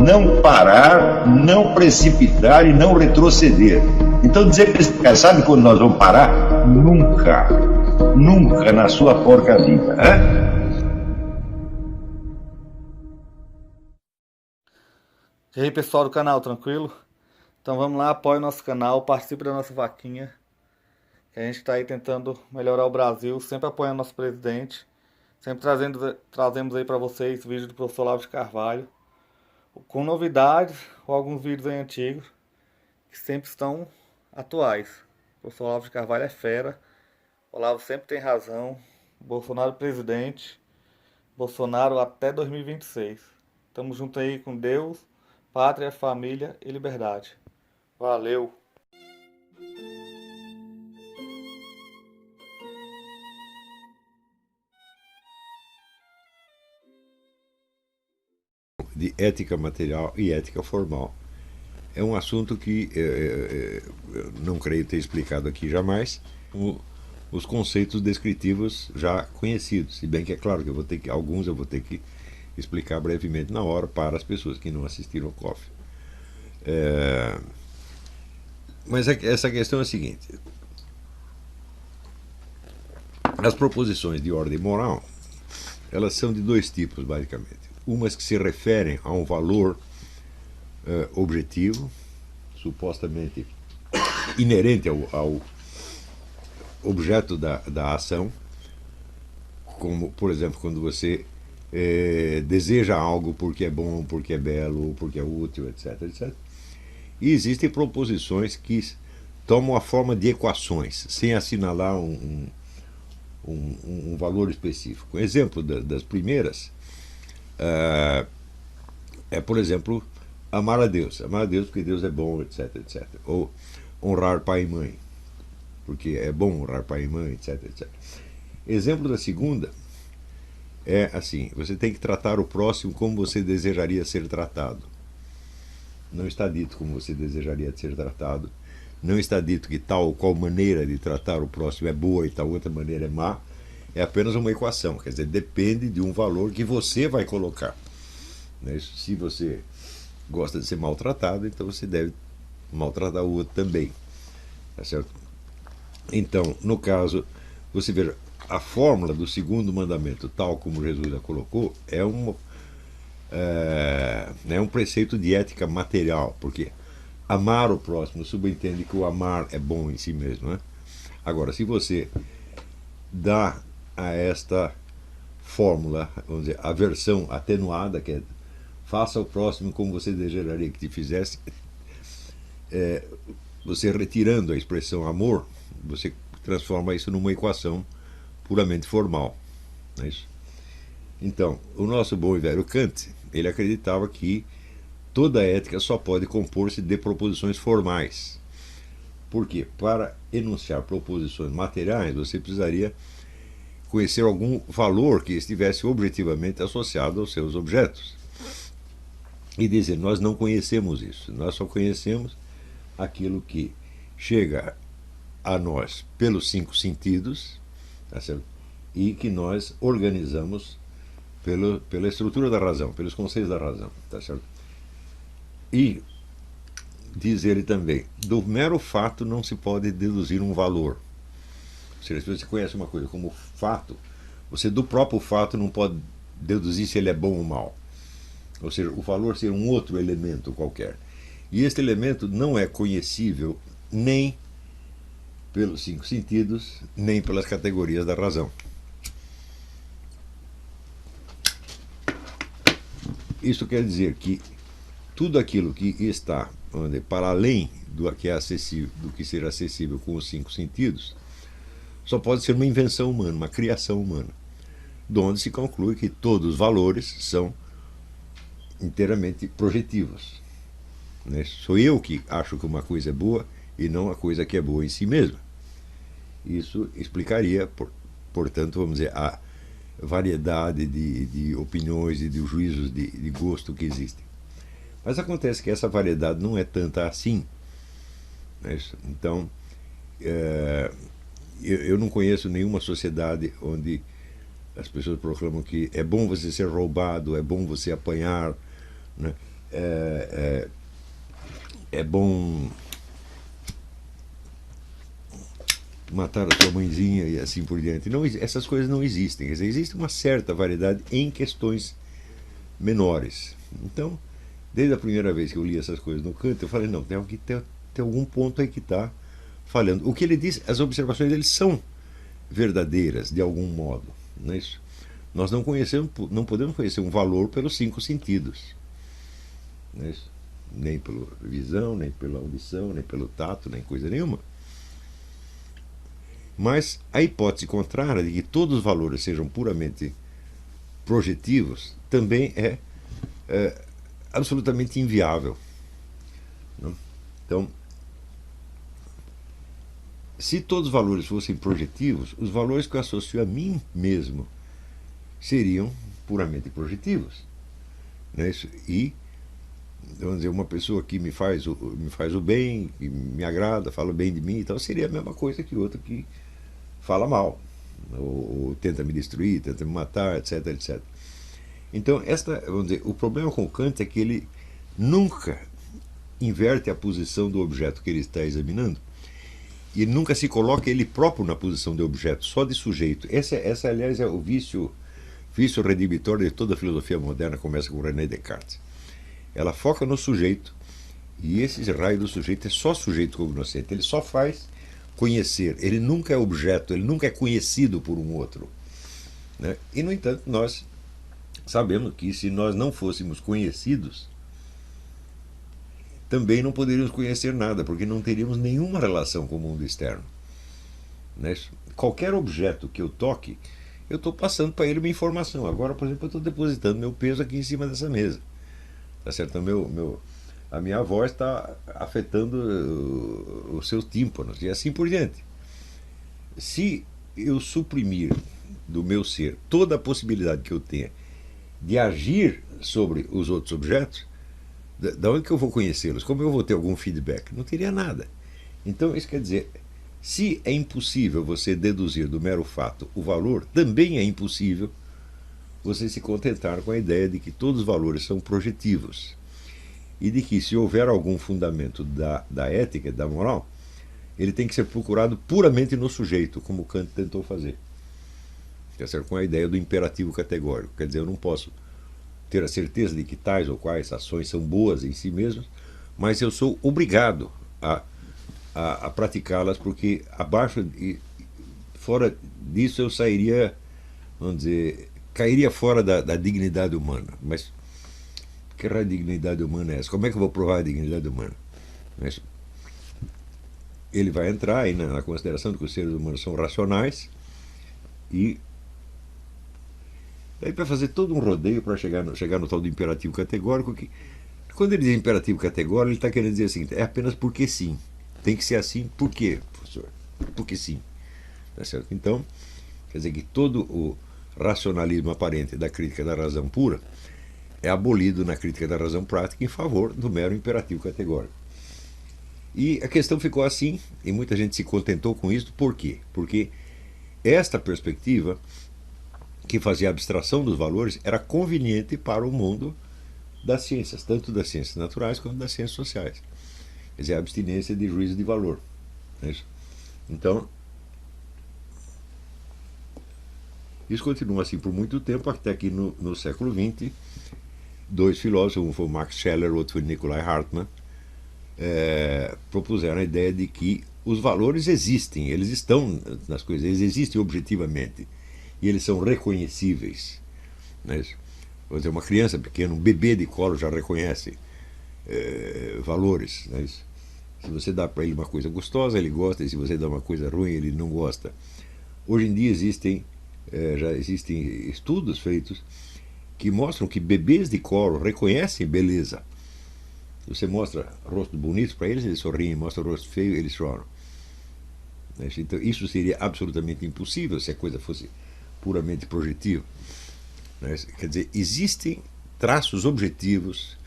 não parar, não precipitar e não retroceder. Então dizer para esse cara, sabe quando nós vamos parar? Nunca. Nunca na sua porca vida. Né? E aí pessoal do canal, tranquilo? Então vamos lá, apoie o nosso canal, participe da nossa vaquinha, que a gente está aí tentando melhorar o Brasil, sempre apoiando nosso presidente, sempre trazemos aí para vocês vídeos do professor Olavo de Carvalho, com novidades ou alguns vídeos aí antigos, que sempre estão atuais. O professor Olavo de Carvalho é fera, o Olavo sempre tem razão, Bolsonaro presidente, Bolsonaro até 2026. Tamo junto aí com Deus, pátria, família e liberdade. Valeu! De ética material e ética formal. É um assunto que eu não creio ter explicado aqui jamais. Os conceitos descritivos já conhecidos, se bem que é claro que alguns eu vou ter que explicar brevemente na hora para as pessoas que não assistiram ao COF. Mas essa questão é a seguinte: as proposições de ordem moral, elas são de dois tipos, basicamente. Umas que se referem a um valor objetivo, supostamente inerente ao objeto da ação, como, por exemplo, quando você deseja algo porque é bom, porque é belo, porque é útil, etc, etc. E existem proposições que tomam a forma de equações, sem assinalar um valor específico. Exemplo das primeiras por exemplo, amar a Deus porque Deus é bom, etc, etc. Ou honrar pai e mãe, porque é bom honrar pai e mãe, etc, etc. Exemplo da segunda é assim: você tem que tratar o próximo como você desejaria ser tratado. Não está dito como você desejaria ser tratado, não está dito que tal ou qual maneira de tratar o próximo é boa e tal outra maneira é má. É apenas uma equação, quer dizer, depende de um valor que você vai colocar. Se você gosta de ser maltratado, então você deve maltratar o outro também. Tá certo? Então, no caso, você veja, a fórmula do segundo mandamento, tal como Jesus a colocou, é um preceito de ética material, porque amar o próximo subentende que o amar é bom em si mesmo. Né? Agora, se você dá a esta fórmula, vamos dizer, a versão atenuada, que é faça ao próximo como você desejaria que te fizesse, você retirando a expressão amor, você transforma isso numa equação puramente formal. Não é isso? Então, o nosso bom e velho Kant, ele acreditava que toda ética só pode compor-se de proposições formais. Por quê? Para enunciar proposições materiais, você precisaria conhecer algum valor que estivesse objetivamente associado aos seus objetos. E dizer, nós não conhecemos isso, nós só conhecemos aquilo que chega a nós pelos 5 sentidos, tá certo? E que nós organizamos pela estrutura da razão, pelos conceitos da razão. Tá certo? E diz ele também, do mero fato não se pode deduzir um valor. Ou seja, se você conhece uma coisa como fato, você do próprio fato não pode deduzir se ele é bom ou mal. Ou seja, o valor ser um outro elemento qualquer. E este elemento não é conhecível nem pelos 5 sentidos, nem pelas categorias da razão. Isso quer dizer que tudo aquilo que está para além do que é acessível, do que ser acessível com os 5 sentidos, só pode ser uma invenção humana, uma criação humana, de onde se conclui que todos os valores são inteiramente projetivos. Né? Sou eu que acho que uma coisa é boa e não a coisa que é boa em si mesma. Isso explicaria, portanto, vamos dizer, a variedade de opiniões e de juízos de gosto que existem. Mas acontece que essa variedade não é tanta assim. Né? Então, eu não conheço nenhuma sociedade onde as pessoas proclamam que é bom você ser roubado, é bom você apanhar, né? é bom matar a sua mãezinha e assim por diante. Não, essas coisas não existem. Quer dizer, existe uma certa variedade em questões menores. Então, desde a primeira vez que eu li essas coisas no Kant, eu falei, não, tem algum ponto aí que está falhando. O que ele diz, as observações dele são verdadeiras, de algum modo. Não é isso? Nós não podemos conhecer um valor pelos 5 sentidos. Não é isso? Nem pela visão, nem pela audição, nem pelo tato, nem coisa nenhuma. Mas a hipótese contrária de que todos os valores sejam puramente projetivos também é absolutamente inviável. Não? Então, se todos os valores fossem projetivos, os valores que eu associo a mim mesmo seriam puramente projetivos. Não é isso? E, vamos dizer, uma pessoa que me faz o bem, que me agrada, fala bem de mim e tal, seria a mesma coisa que outra que fala mal, ou tenta me destruir, tenta me matar, etc, etc. Então, vamos dizer, o problema com o Kant é que ele nunca inverte a posição do objeto que ele está examinando, e ele nunca se coloca ele próprio na posição de objeto, só de sujeito. Essa aliás, é o vício redibitório de toda a filosofia moderna, começa com René Descartes. Ela foca no sujeito, e esse raio do sujeito é só sujeito cognoscente. Ele só faz conhecer, ele nunca é objeto, ele nunca é conhecido por um outro. Né? E, no entanto, nós sabemos que se nós não fôssemos conhecidos, também não poderíamos conhecer nada, porque não teríamos nenhuma relação com o mundo externo. Né? Qualquer objeto que eu toque, eu estou passando para ele uma informação. Agora, por exemplo, eu estou depositando meu peso aqui em cima dessa mesa. Tá certo? A minha voz está afetando os seus tímpanos e assim por diante. Se eu suprimir do meu ser toda a possibilidade que eu tenha de agir sobre os outros objetos, da onde que eu vou conhecê-los? Como eu vou ter algum feedback? Não teria nada. Então, isso quer dizer, se é impossível você deduzir do mero fato o valor, também é impossível você se contentar com a ideia de que todos os valores são projetivos. E de que, se houver algum fundamento da ética, da moral, ele tem que ser procurado puramente no sujeito, como Kant tentou fazer. Com a ideia do imperativo categórico. Quer dizer, eu não posso ter a certeza de que tais ou quais ações são boas em si mesmas, mas eu sou obrigado a praticá-las, porque fora disso eu sairia, vamos dizer, cairia fora da dignidade humana. Mas que raio de dignidade humana é essa? Como é que eu vou provar a dignidade humana? Mas ele vai entrar aí na consideração de que os seres humanos são racionais, e daí para fazer todo um rodeio para chegar no tal do imperativo categórico, que quando ele diz imperativo categórico, ele está querendo dizer assim, é apenas porque sim. Tem que ser assim, por quê, professor? Porque sim. Tá certo? Então, quer dizer que todo o racionalismo aparente da crítica da razão pura é abolido na crítica da razão prática em favor do mero imperativo categórico. E a questão ficou assim, e muita gente se contentou com isso. Por quê? Porque esta perspectiva, que fazia abstração dos valores, era conveniente para o mundo das ciências, tanto das ciências naturais quanto das ciências sociais. Quer dizer, a abstinência de juízo de valor. É isso? Então, isso continua assim por muito tempo, até que no século XX, dois filósofos, um foi o Max Scheler, outro foi Nikolai Hartmann, propuseram a ideia de que os valores existem, eles estão nas coisas, eles existem objetivamente, e eles são reconhecíveis. Né? Vou dizer, uma criança pequena, um bebê de colo já reconhece valores. Né? Se você dá para ele uma coisa gostosa, ele gosta, e se você dá uma coisa ruim, ele não gosta. Hoje em dia já existem estudos feitos que mostram que bebês de colo reconhecem beleza. Se você mostra rosto bonito para eles sorriem, mostra rosto feio, eles choram. Então, isso seria absolutamente impossível se a coisa fosse puramente projetiva. Quer dizer, existem traços objetivos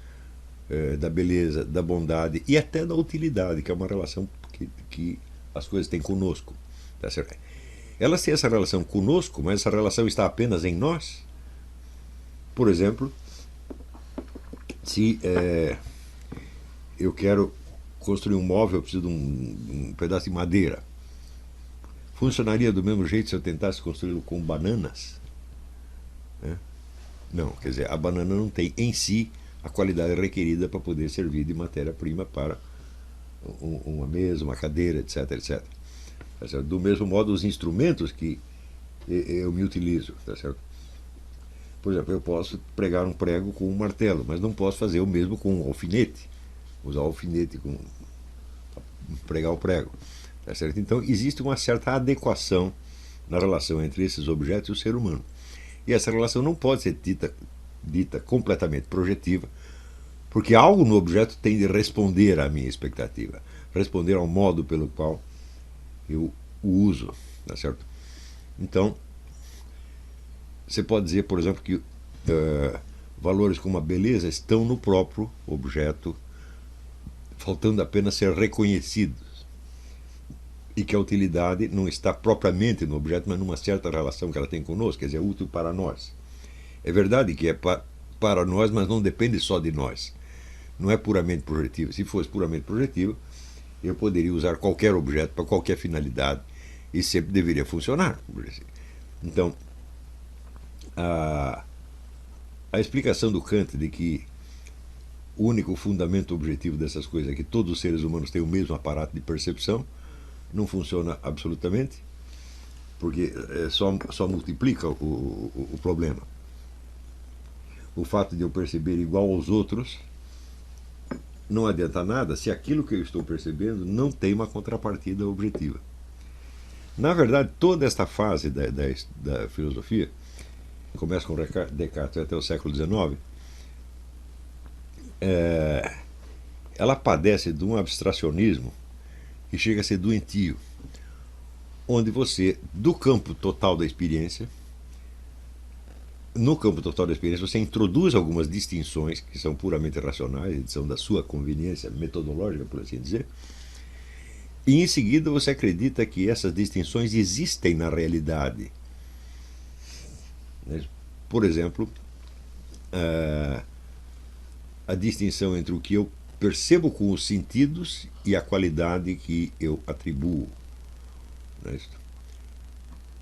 da beleza, da bondade e até da utilidade, que é uma relação que as coisas têm conosco. Tá certo? Elas têm essa relação conosco, mas essa relação está apenas em nós. Por exemplo, Se eu quero construir um móvel, eu preciso de um pedaço de madeira. Funcionaria do mesmo jeito se eu tentasse construí-lo com bananas? Né? Não, quer dizer, a banana não tem em si a qualidade requerida para poder servir de matéria-prima para uma mesa, uma cadeira, etc, etc. Tá certo? Do mesmo modo, os instrumentos que eu me utilizo, tá certo? Por exemplo, eu posso pregar um prego com um martelo, mas não posso fazer o mesmo com um alfinete, usar o alfinete para pregar o prego. Tá certo? Então, existe uma certa adequação na relação entre esses objetos e o ser humano. E essa relação não pode ser dita completamente projetiva, porque algo no objeto tem de responder à minha expectativa, responder ao modo pelo qual eu o uso. Tá certo? Então, você pode dizer, por exemplo, que valores como a beleza estão no próprio objeto, faltando apenas ser reconhecidos. E que a utilidade não está propriamente no objeto, mas numa certa relação que ela tem conosco, quer dizer, é útil para nós. É verdade que é para nós, mas não depende só de nós. Não é puramente projetivo. Se fosse puramente projetivo, eu poderia usar qualquer objeto para qualquer finalidade e sempre deveria funcionar. Então, a explicação do Kant de que o único fundamento objetivo dessas coisas é que todos os seres humanos têm o mesmo aparato de percepção não funciona absolutamente, porque só multiplica o problema. O fato de eu perceber igual aos outros não adianta nada se aquilo que eu estou percebendo não tem uma contrapartida objetiva. Na verdade, toda esta fase da filosofia, começa com Descartes até o século XIX, ela padece de um abstracionismo que chega a ser doentio, onde você, do campo total da experiência, no campo total da experiência, você introduz algumas distinções que são puramente racionais, são da sua conveniência metodológica, por assim dizer, e em seguida você acredita que essas distinções existem na realidade. Por exemplo, a distinção entre o que eu percebo com os sentidos e a qualidade que eu atribuo.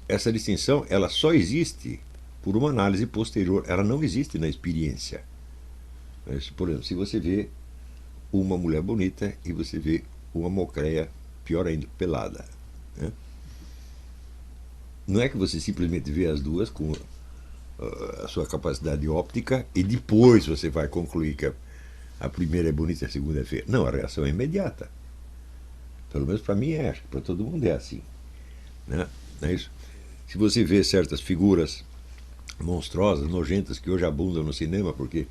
Essa distinção ela só existe por uma análise posterior, ela não existe na experiência. Por exemplo, se você vê uma mulher bonita e você vê uma mocreia, pior ainda, pelada, né? Não é que você simplesmente vê as duas com a sua capacidade óptica e depois você vai concluir que a primeira é bonita e a segunda é feia. Não, a reação é imediata. Pelo menos para mim é, acho que para todo mundo é assim. Né? Não é isso? Se você vê certas figuras monstruosas, nojentas, que hoje abundam no cinema, porque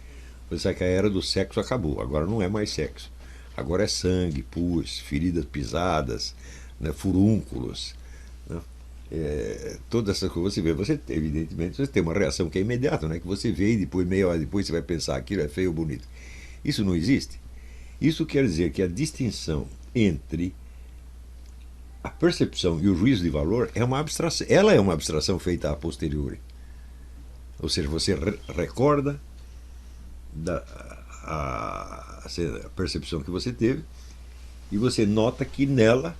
você sabe que a era do sexo acabou, agora não é mais sexo. Agora é sangue, pus, feridas pisadas, né, furúnculos. Né? Todas essas coisas você vê, evidentemente você tem uma reação que é imediata, né? Que você vê e depois, meia hora depois, você vai pensar aquilo é feio ou bonito. Isso não existe. Isso quer dizer que a distinção entre a percepção e o juízo de valor é uma abstração. Ela é uma abstração feita a posteriori. Ou seja, você recorda a percepção que você teve e você nota que nela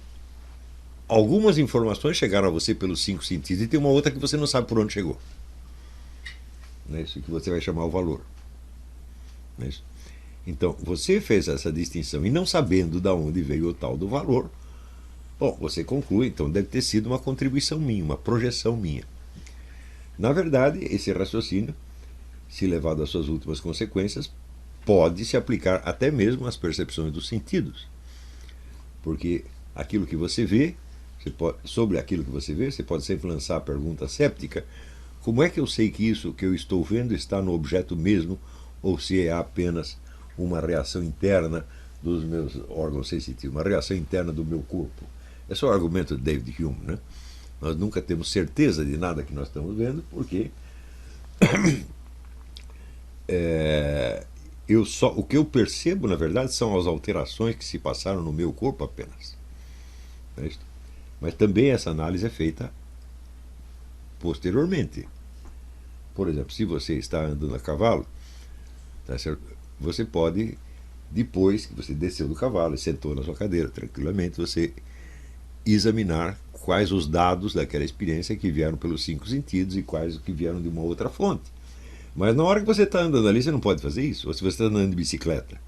algumas informações chegaram a você pelos 5 sentidos e tem uma outra que você não sabe por onde chegou. Não é isso que você vai chamar o valor. Não é isso? Então, você fez essa distinção e não sabendo de onde veio o tal do valor, bom, você conclui, então deve ter sido uma contribuição minha, uma projeção minha. Na verdade, esse raciocínio, se levado às suas últimas consequências, pode se aplicar até mesmo às percepções dos sentidos. Porque aquilo que você vê, sobre aquilo que você vê, você pode sempre lançar a pergunta séptica: como é que eu sei que isso que eu estou vendo está no objeto mesmo, ou se é apenas uma reação interna dos meus órgãos sensitivos, uma reação interna do meu corpo? Esse é o argumento de David Hume, né? Nós nunca temos certeza de nada que nós estamos vendo, porque o que eu percebo, na verdade, são as alterações que se passaram no meu corpo apenas. Mas também essa análise é feita posteriormente. Por exemplo, se você está andando a cavalo, tá certo? você pode, depois que você desceu do cavalo e sentou na sua cadeira tranquilamente, você examinar quais os dados daquela experiência que vieram pelos 5 sentidos e quais que vieram de uma outra fonte. Mas na hora que você está andando ali, você não pode fazer isso. Ou se você está andando de bicicleta.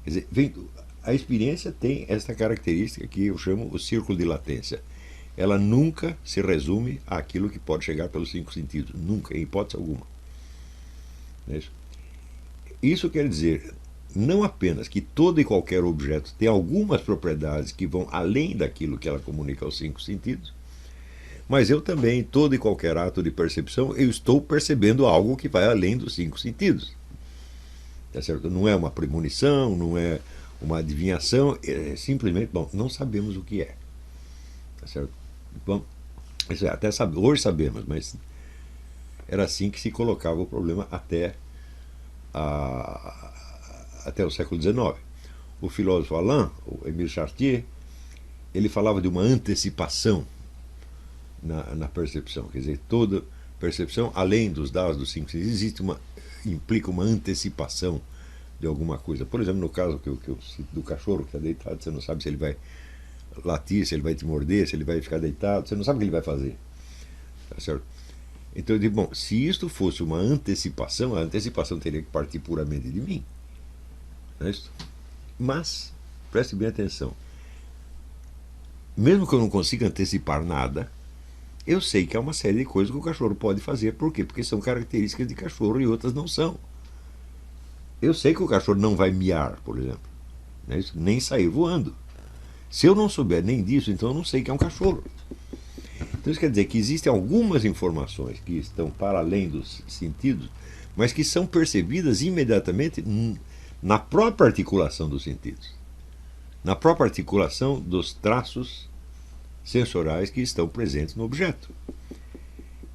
Quer dizer, a experiência tem essa característica que eu chamo o círculo de latência. Ela nunca se resume àquilo que pode chegar pelos 5 sentidos. Nunca, em hipótese alguma. Isso quer dizer, não apenas que todo e qualquer objeto tem algumas propriedades que vão além daquilo que ela comunica aos 5 sentidos, mas eu também, todo e qualquer ato de percepção, eu estou percebendo algo que vai além dos 5 sentidos. Tá certo? Não é uma premonição, não é uma adivinhação, é simplesmente, bom, não sabemos o que é. Tá certo? Bom, isso até hoje sabemos, mas era assim que se colocava o problema até o século XIX. O filósofo Alain, o Émile Chartier, ele falava de uma antecipação na percepção. Quer dizer, toda percepção, além dos dados dos 5 sentidos, implica uma antecipação de alguma coisa. Por exemplo, no caso que eu cito do cachorro que está deitado, você não sabe se ele vai latir, se ele vai te morder, se ele vai ficar deitado, você não sabe o que ele vai fazer. Tá certo? Então eu digo, bom, se isto fosse uma antecipação, a antecipação teria que partir puramente de mim. Não é isso? Mas, preste bem atenção, mesmo que eu não consiga antecipar nada, eu sei que há uma série de coisas que o cachorro pode fazer. Por quê? Porque são características de cachorro e outras não são. Eu sei que o cachorro não vai miar, por exemplo, não é isso? Nem sair voando. Se eu não souber nem disso, então eu não sei que é um cachorro. Então isso quer dizer que existem algumas informações que estão para além dos sentidos, mas que são percebidas imediatamente na própria articulação dos sentidos, na própria articulação dos traços sensoriais que estão presentes no objeto.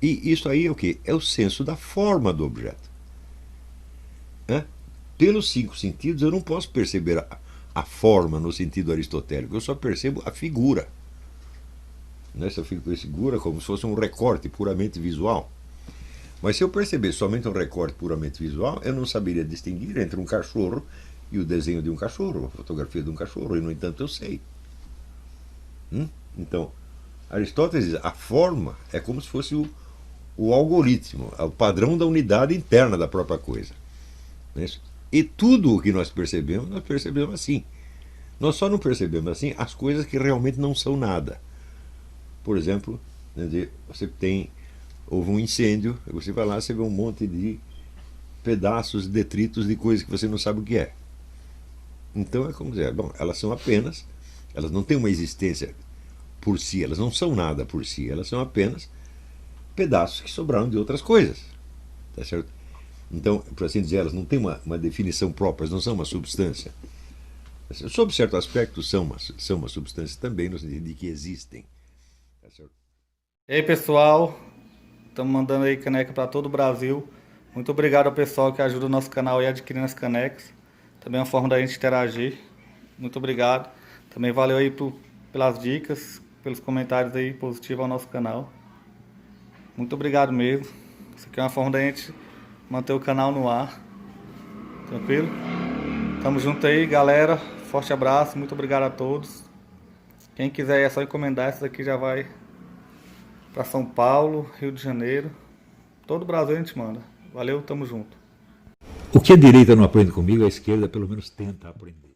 E isso aí é o quê? É o senso da forma do objeto. Pelos 5 sentidos eu não posso perceber a forma no sentido aristotélico, eu só percebo a figura. Essa figura como se fosse um recorte puramente visual. Mas se eu perceber somente um recorte puramente visual, eu não saberia distinguir entre um cachorro e o desenho de um cachorro, a fotografia de um cachorro, e no entanto eu sei. Então, Aristóteles diz, a forma é como se fosse o algoritmo, o padrão da unidade interna da própria coisa. E tudo o que nós percebemos assim. Nós só não percebemos assim as coisas que realmente não são nada. Por exemplo, houve um incêndio, você vai lá, você vê um monte de pedaços, detritos de coisas que você não sabe o que é. Então é como dizer, bom, elas não têm uma existência por si, elas não são nada por si, elas são apenas pedaços que sobraram de outras coisas. Tá certo? Então, por assim dizer, elas não têm uma definição própria, elas não são uma substância. Sob certo aspecto, são uma substância também, no sentido de que existem. Tá certo? E aí, pessoal, estamos mandando aí caneca para todo o Brasil. Muito obrigado ao pessoal que ajuda o nosso canal aí adquirindo as canecas. Também é uma forma da gente interagir. Muito obrigado. Também valeu aí pelas dicas, pelos comentários aí positivos ao nosso canal. Muito obrigado mesmo. Isso aqui é uma forma da gente manter o canal no ar. Tranquilo? Tamo junto aí, galera. Forte abraço. Muito obrigado a todos. Quem quiser é só encomendar. Essa daqui já vai para São Paulo, Rio de Janeiro. Todo o Brasil a gente manda. Valeu, tamo junto. O que a direita não aprende comigo, a esquerda pelo menos tenta aprender.